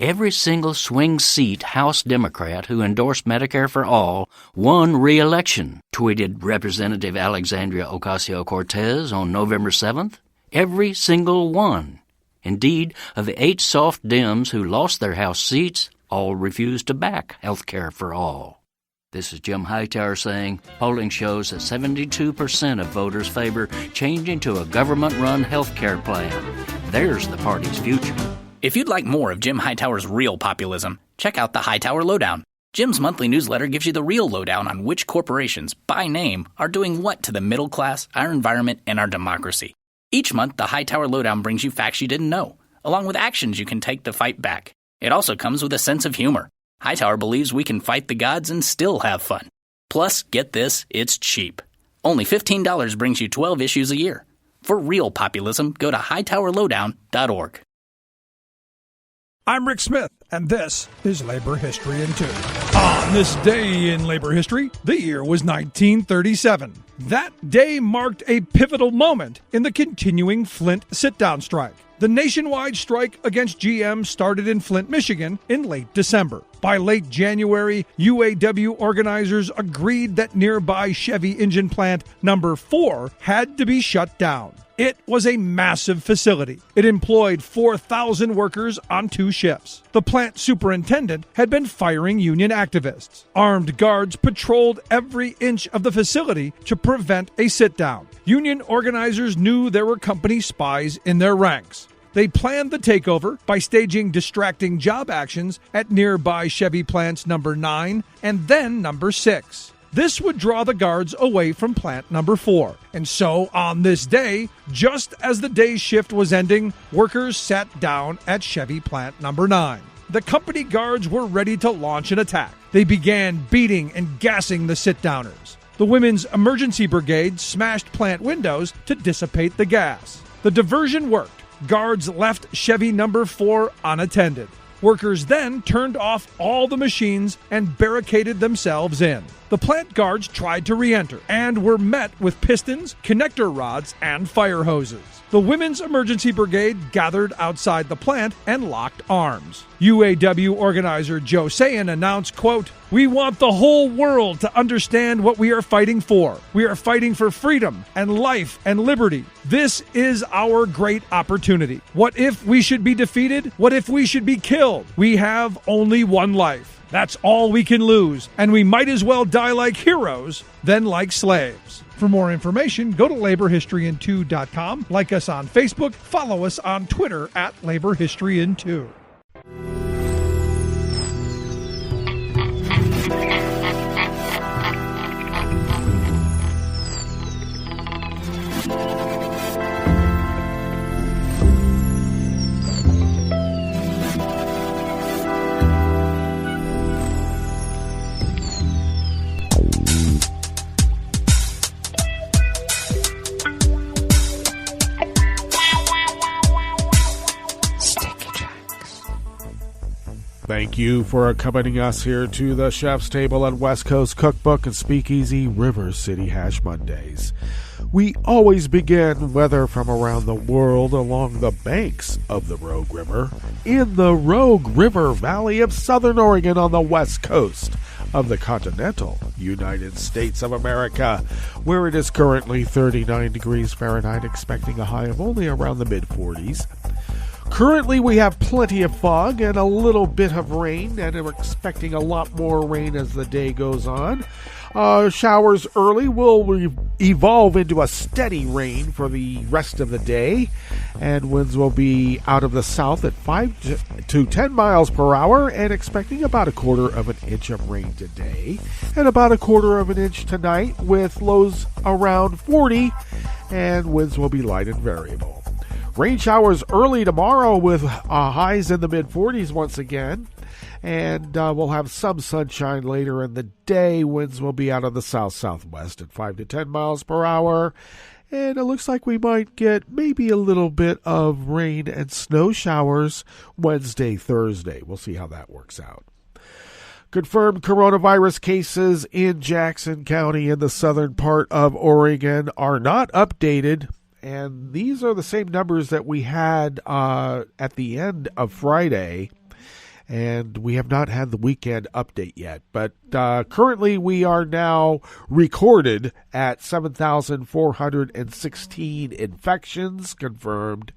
Every single swing seat House Democrat who endorsed Medicare for All won re-election, tweeted Representative Alexandria Ocasio-Cortez on November 7th. Every single one. Indeed, of the 8 soft Dems who lost their House seats, all refused to back health care for all. This is Jim Hightower saying polling shows that 72% of voters favor changing to a government-run health care plan. There's the party's future. If you'd like more of Jim Hightower's real populism, check out the Hightower Lowdown. Jim's monthly newsletter gives you the real lowdown on which corporations, by name, are doing what to the middle class, our environment, and our democracy. Each month, the Hightower Lowdown brings you facts you didn't know, along with actions you can take to fight back. It also comes with a sense of humor. Hightower believes we can fight the gods and still have fun. Plus, get this, it's cheap. Only $15 brings you 12 issues a year. For real populism, go to hightowerlowdown.org. I'm Rick Smith, and this is Labor History in 2. On this day in labor history, the year was 1937. That day marked a pivotal moment in the continuing Flint sit-down strike. The nationwide strike against GM started in Flint, Michigan in late December. By late January, UAW organizers agreed that nearby Chevy engine plant number 4 had to be shut down. It was a massive facility. It employed 4,000 workers on 2 shifts. The plant superintendent had been firing union activists. Armed guards patrolled every inch of the facility to prevent a sit-down. Union organizers knew there were company spies in their ranks. They planned the takeover by staging distracting job actions at nearby Chevy plants number 9 and then number 6. This would draw the guards away from plant number 4. And so, on this day, just as the day's shift was ending, workers sat down at Chevy plant number 9. The company guards were ready to launch an attack. They began beating and gassing the sit-downers. The Women's Emergency Brigade smashed plant windows to dissipate the gas. The diversion worked. Guards left Chevy number 4 unattended. Workers then turned off all the machines and barricaded themselves in. The plant guards tried to re-enter and were met with pistons, connector rods, and fire hoses. The Women's Emergency Brigade gathered outside the plant and locked arms. UAW organizer Joe Sayan announced, quote, "We want the whole world to understand what we are fighting for. We are fighting for freedom and life and liberty. This is our great opportunity. What if we should be defeated? What if we should be killed? We have only one life. That's all we can lose, and we might as well die like heroes than like slaves." For more information, go to laborhistoryin2.com, like us on Facebook, follow us on Twitter at laborhistoryin2. Thank you for accompanying us here to the Chef's Table at West Coast Cookbook and Speakeasy River City Hash Mondays. We always begin weather from around the world along the banks of the Rogue River in the Rogue River Valley of Southern Oregon on the west coast of the continental United States of America, where it is currently 39 degrees Fahrenheit, expecting a high of only around the mid-40s. Currently, we have plenty of fog and a little bit of rain, and we're expecting a lot more rain as the day goes on. Showers early will evolve into a steady rain for the rest of the day, and winds will be out of the south at 5 to 10 miles per hour, and expecting about 1/4 of an inch of rain today, and about 1/4 of an inch tonight, with lows around 40, and winds will be light and variable. Rain showers early tomorrow with highs in the mid-40s once again. And we'll have some sunshine later in the day. Winds will be out of the south-southwest at 5 to 10 miles per hour. And it looks like we might get maybe a little bit of rain and snow showers Wednesday, Thursday. We'll see how that works out. Confirmed coronavirus cases in Jackson County in the southern part of Oregon are not updated. And these are the same numbers that we had at the end of Friday. And we have not had the weekend update yet. But currently we are now recorded at 7,416 infections confirmed.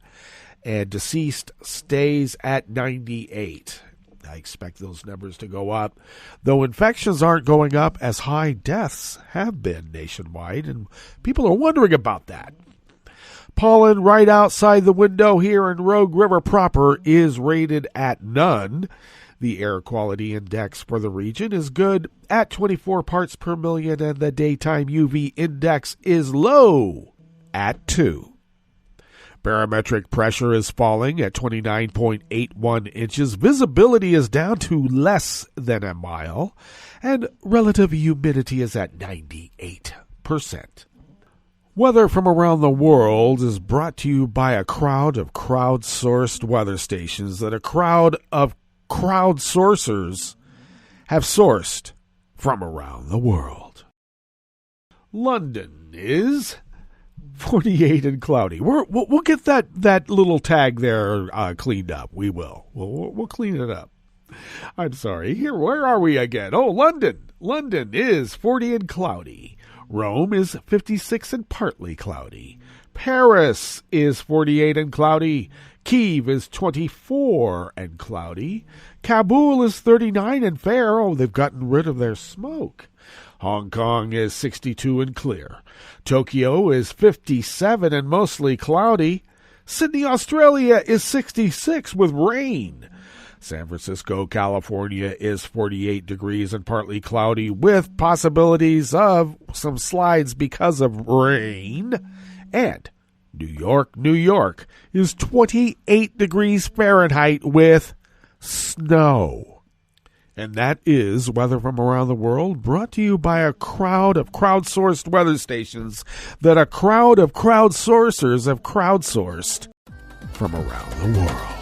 And deceased stays at 98. I expect those numbers to go up, though infections aren't going up as high deaths have been nationwide. And people are wondering about that. Pollen right outside the window here in Rogue River proper is rated at none. The air quality index for the region is good at 24 parts per million, and the daytime UV index is low at 2. Barometric pressure is falling at 29.81 inches. Visibility is down to less than a mile, and relative humidity is at 98%. Weather from around the world is brought to you by a crowd of crowdsourced weather stations that a crowd of crowdsourcers have sourced from around the world. London is 48 and cloudy. We'll get that little tag there cleaned up. We will. We'll clean it up. I'm sorry. Where are we again? Oh, London. London is 40 and cloudy. Rome is 56 and partly cloudy. Paris is 48 and cloudy. Kyiv is 24 and cloudy. Kabul is 39 and fair. Oh, they've gotten rid of their smoke. Hong Kong is 62 and clear. Tokyo is 57 and mostly cloudy. Sydney, Australia is 66 with rain. San Francisco, California is 48 degrees and partly cloudy with possibilities of some slides because of rain. And New York is 28 degrees Fahrenheit with snow. And that is weather from around the world, brought to you by a crowd of crowdsourced weather stations that a crowd of crowdsourcers have crowdsourced from around the world.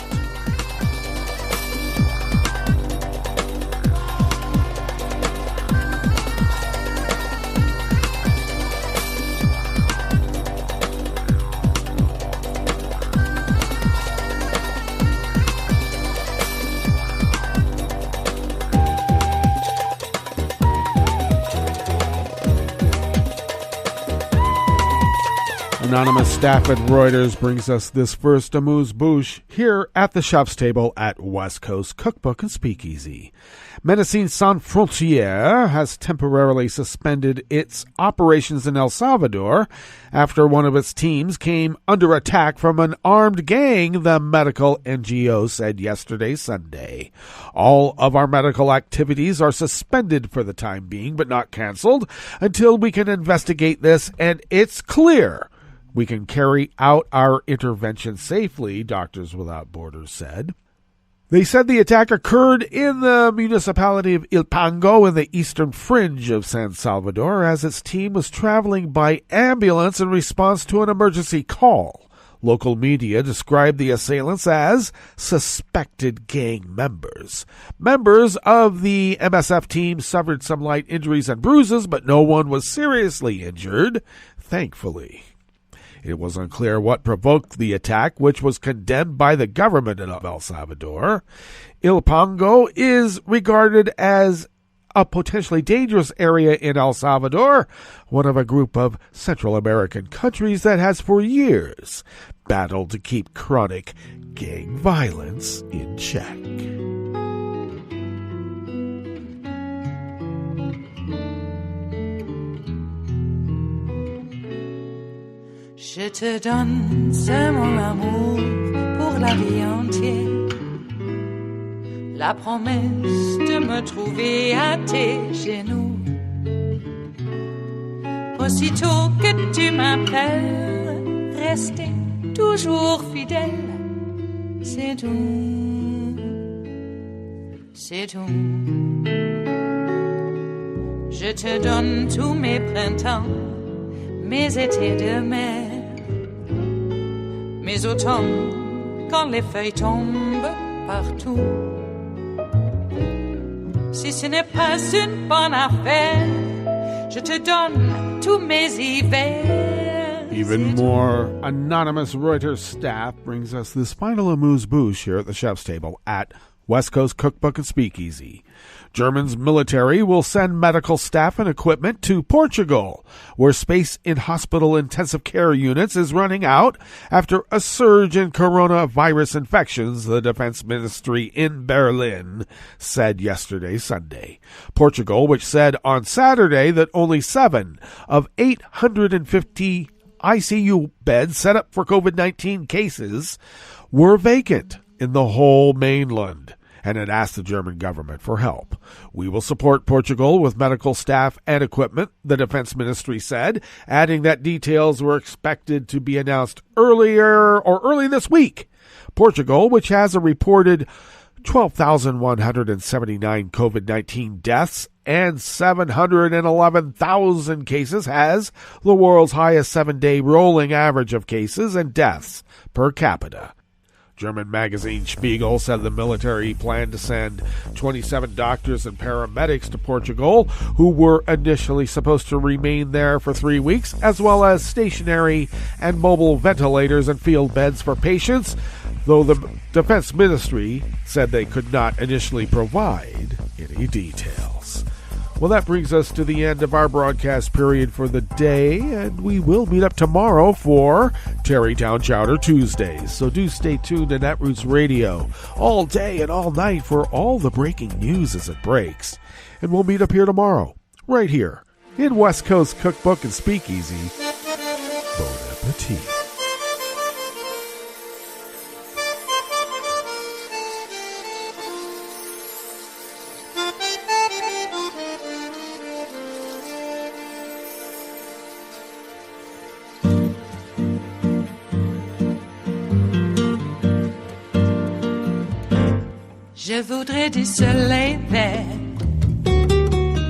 Anonymous staff at Reuters brings us this first amuse-bouche here at the chef's table at West Coast Cookbook and Speakeasy. Médecins Sans Frontières has temporarily suspended its operations in El Salvador after one of its teams came under attack from an armed gang, the medical NGO said yesterday, Sunday. All of our medical activities are suspended for the time being, but not canceled, until we can investigate this and it's clear we can carry out our intervention safely, Doctors Without Borders said. They said the attack occurred in the municipality of Ilpango in the eastern fringe of San Salvador as its team was traveling by ambulance in response to an emergency call. Local media described the assailants as suspected gang members. Members of the MSF team suffered some light injuries and bruises, but no one was seriously injured, thankfully. It was unclear what provoked the attack, which was condemned by the government of El Salvador. Ilpango is regarded as a potentially dangerous area in El Salvador, one of a group of Central American countries that has for years battled to keep chronic gang violence in check. Je te donne, c'est mon amour pour la vie entière. La promesse de me trouver à tes genoux. Aussitôt que tu m'appelles, rester toujours fidèle. C'est tout, c'est tout. Je te donne tous mes printemps, mes étés de mer. Mes automnes, quand les feuilles tombent partout. Si ce n'est pas une bonne affaire, je te donne tous mes hivers. Even more anonymous Reuters staff brings us this final amuse-bouche here at the chef's table at West Coast Cookbook and Speakeasy. Germany's military will send medical staff and equipment to Portugal, where space in hospital intensive care units is running out after a surge in coronavirus infections, the defense ministry in Berlin said yesterday, Sunday. Portugal, which said on Saturday that only 7 of 850 ICU beds set up for COVID-19 cases were vacant in the whole mainland, and had asked the German government for help. We will support Portugal with medical staff and equipment, the defense ministry said, adding that details were expected to be announced early this week. Portugal, which has a reported 12,179 COVID-19 deaths and 711,000 cases has the world's highest 7-day rolling average of cases and deaths per capita. German magazine Spiegel said the military planned to send 27 doctors and paramedics to Portugal, who were initially supposed to remain there for 3 weeks, as well as stationary and mobile ventilators and field beds for patients, though the Defense Ministry said they could not initially provide any details. Well, that brings us to the end of our broadcast period for the day, and we will meet up tomorrow for Tarrytown Chowder Tuesdays. So do stay tuned to Netroots Radio all day and all night for all the breaking news as it breaks. And we'll meet up here tomorrow, right here, in West Coast Cookbook and Speakeasy. Bon appetit. Je voudrais du soleil vert,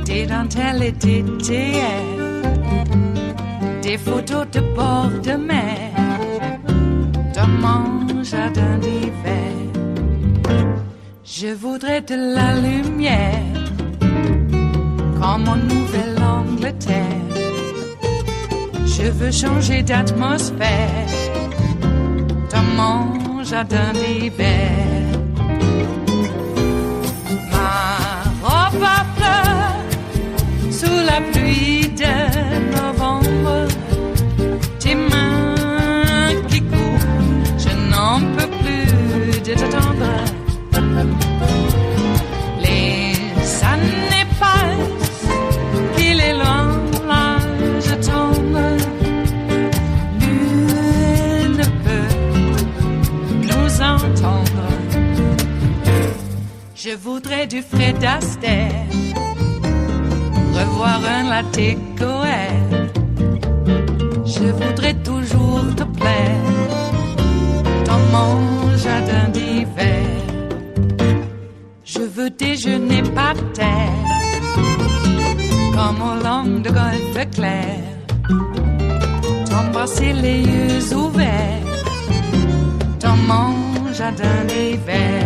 des dentelles et des théâtres, des photos de bord de mer, dans mon jardin d'hiver. Je voudrais de la lumière, comme en Nouvelle-Angleterre. Je veux changer d'atmosphère, dans mon jardin d'hiver. Robe à fleurs sous la pluie de novembre, tes mains qui courent, je n'en peux plus de t'attendre. Les années passent, qu'il est loin, l'âge tombe. Nul ne peut nous entendre. Je voudrais du Fred Astaire, revoir un latte Goël. Je voudrais toujours te plaire dans mon jardin d'hiver. Je veux déjeuner par terre, comme au long de golfe clair, t'embrasser les yeux ouverts dans mon jardin d'hiver.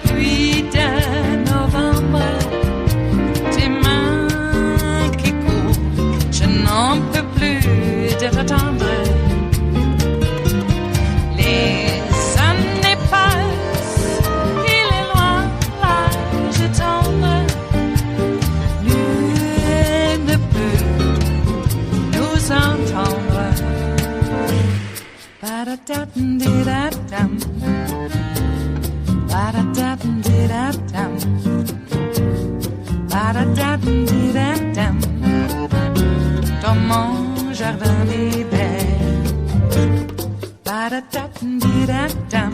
Pluie de novembre, tes mains qui courent, je n'en peux plus de t'attendre. Les années passent, il est loin, l'âge tendre. Nul ne peut nous entendre. Ba-da-da-dum-di-da-dum. Ba-da-da-dum-di-da-dum. Ba-da-da-dum-di-da-dum. Dans mon jardin d'hiver. Ba-da-da-dum-di-da-dum.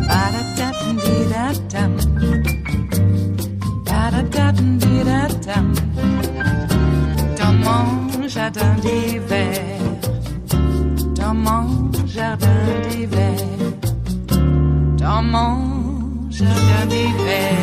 Ba-da-da-dum-di-da-dum. Ba-da-da-dum-di-da-dum. Dans mon jardin d'hiver. Dans mon jardin d'hiver. Dans mon jardin d'hiver.